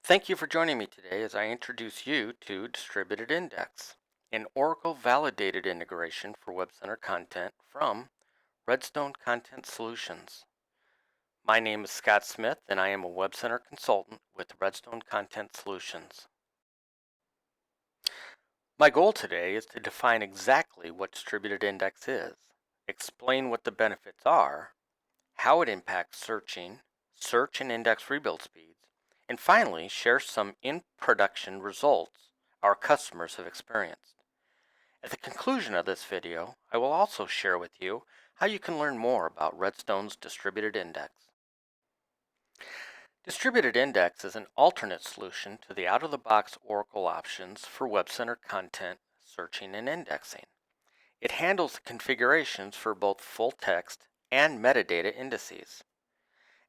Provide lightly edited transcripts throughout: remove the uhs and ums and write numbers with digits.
Thank you for joining me today as I introduce you to Distributed Index, an Oracle validated integration for WebCenter content from Redstone Content Solutions. My name is Scott Smith and I am a WebCenter consultant with Redstone Content Solutions. My goal today is to define exactly what Distributed Index is, explain what the benefits are, how it impacts searching, search and index rebuild speeds, and finally share some in-production results our customers have experienced. At the conclusion of this video, I will also share with you how you can learn more about Redstone's Distributed Index. Distributed Index is an alternate solution to the out-of-the-box Oracle options for WebCenter content searching and indexing. It handles the configurations for both full text and metadata indices.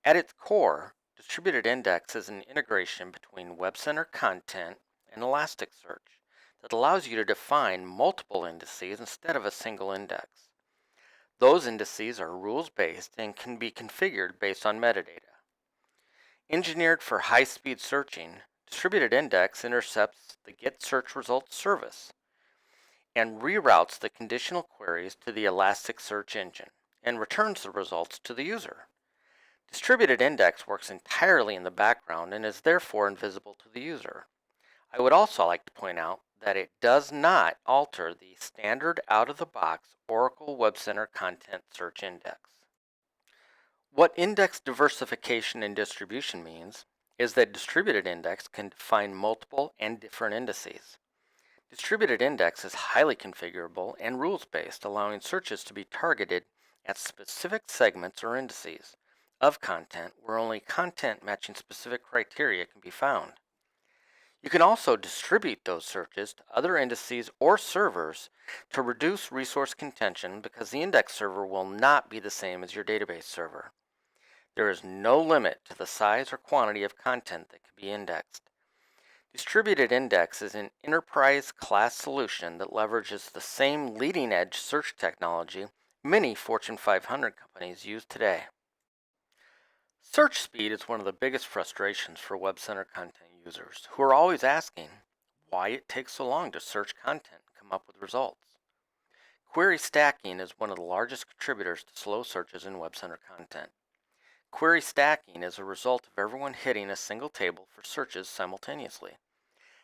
At its core, Distributed Index is an integration between WebCenter content and Elasticsearch that allows you to define multiple indices instead of a single index. Those indices are rules-based and can be configured based on metadata. Engineered for high-speed searching, Distributed Index intercepts the Get Search Results service and reroutes the conditional queries to the Elasticsearch engine and returns the results to the user. Distributed Index works entirely in the background and is therefore invisible to the user. I would also like to point out that it does not alter the standard out-of-the-box Oracle WebCenter Content Search Index. What index diversification and distribution means is that Distributed Index can define multiple and different indices. Distributed Index is highly configurable and rules-based, allowing searches to be targeted at specific segments or indices of content where only content matching specific criteria can be found. You can also distribute those searches to other indices or servers to reduce resource contention because the index server will not be the same as your database server. There is no limit to the size or quantity of content that can be indexed. Distributed Index is an enterprise-class solution that leverages the same leading-edge search technology many Fortune 500 companies use today. Search speed is one of the biggest frustrations for WebCenter content users who are always asking why it takes so long to search content and come up with results. Query stacking is one of the largest contributors to slow searches in WebCenter content. Query stacking is a result of everyone hitting a single table for searches simultaneously.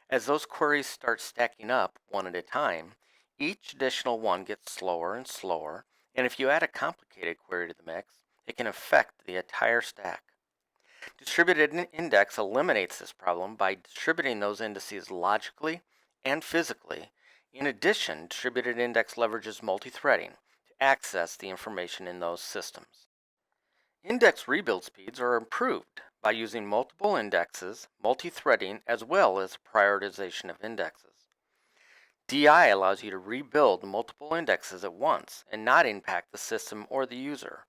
As those queries start stacking up one at a time, each additional one gets slower and slower, and if you add a complicated query to the mix, it can affect the entire stack. Distributed Index eliminates this problem by distributing those indices logically and physically. In addition, Distributed Index leverages multi-threading to access the information in those systems. Index rebuild speeds are improved by using multiple indexes, multi-threading, as well as prioritization of indexes. DI allows you to rebuild multiple indexes at once and not impact the system or the user.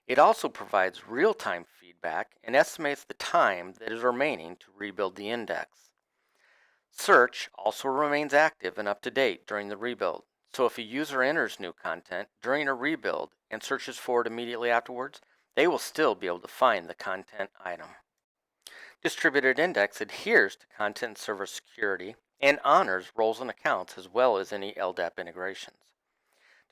It also provides real-time feedback and estimates the time that is remaining to rebuild the index. Search also remains active and up to date during the rebuild, so if a user enters new content during a rebuild and searches for it immediately afterwards, they will still be able to find the content item. Distributed Index adheres to content server security and honors roles and accounts as well as any LDAP integrations.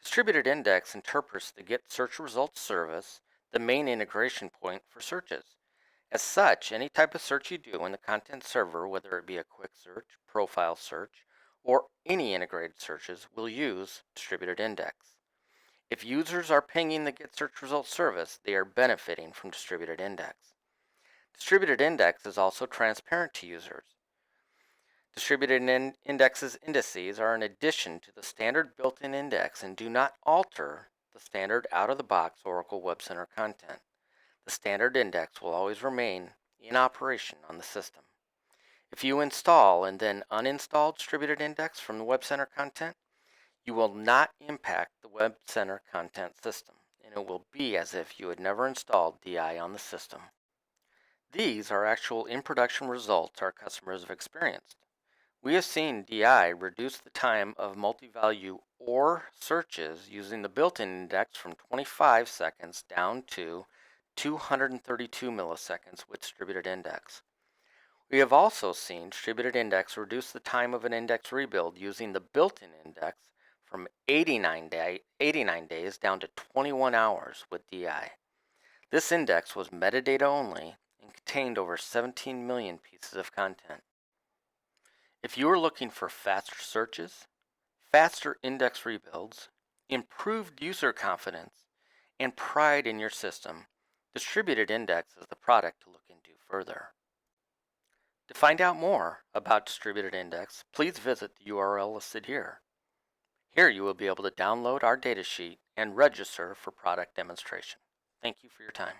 Distributed Index interprets the Get Search Results service, the main integration point for searches. As such, any type of search you do in the content server, whether it be a quick search, profile search, or any integrated searches, will use Distributed Index. If users are pinging the Get Search Results service, they are benefiting from Distributed Index. Distributed Index is also transparent to users. Distributed Index's indices are an addition to the standard built-in index and do not alter the standard out-of-the-box Oracle WebCenter content. The standard index will always remain in operation on the system. If you install and then uninstall Distributed Index from the WebCenter content, you will not impact the WebCenter content system, and it will be as if you had never installed DI on the system. These are actual in-production results our customers have experienced. We have seen DI reduce the time of multi-value OR searches using the built-in index from 25 seconds down to 232 milliseconds with Distributed Index. We have also seen distributed index reduce the time of an index rebuild using the built-in index from 89 days down to 21 hours with DI. This index was metadata only and contained over 17 million pieces of content. If you are looking for faster searches, faster index rebuilds, improved user confidence, and pride in your system, distributed index is the product to look into further. To find out more about distributed index, please visit the URL listed here. Here you will be able to download our datasheet and register for product demonstration. Thank you for your time.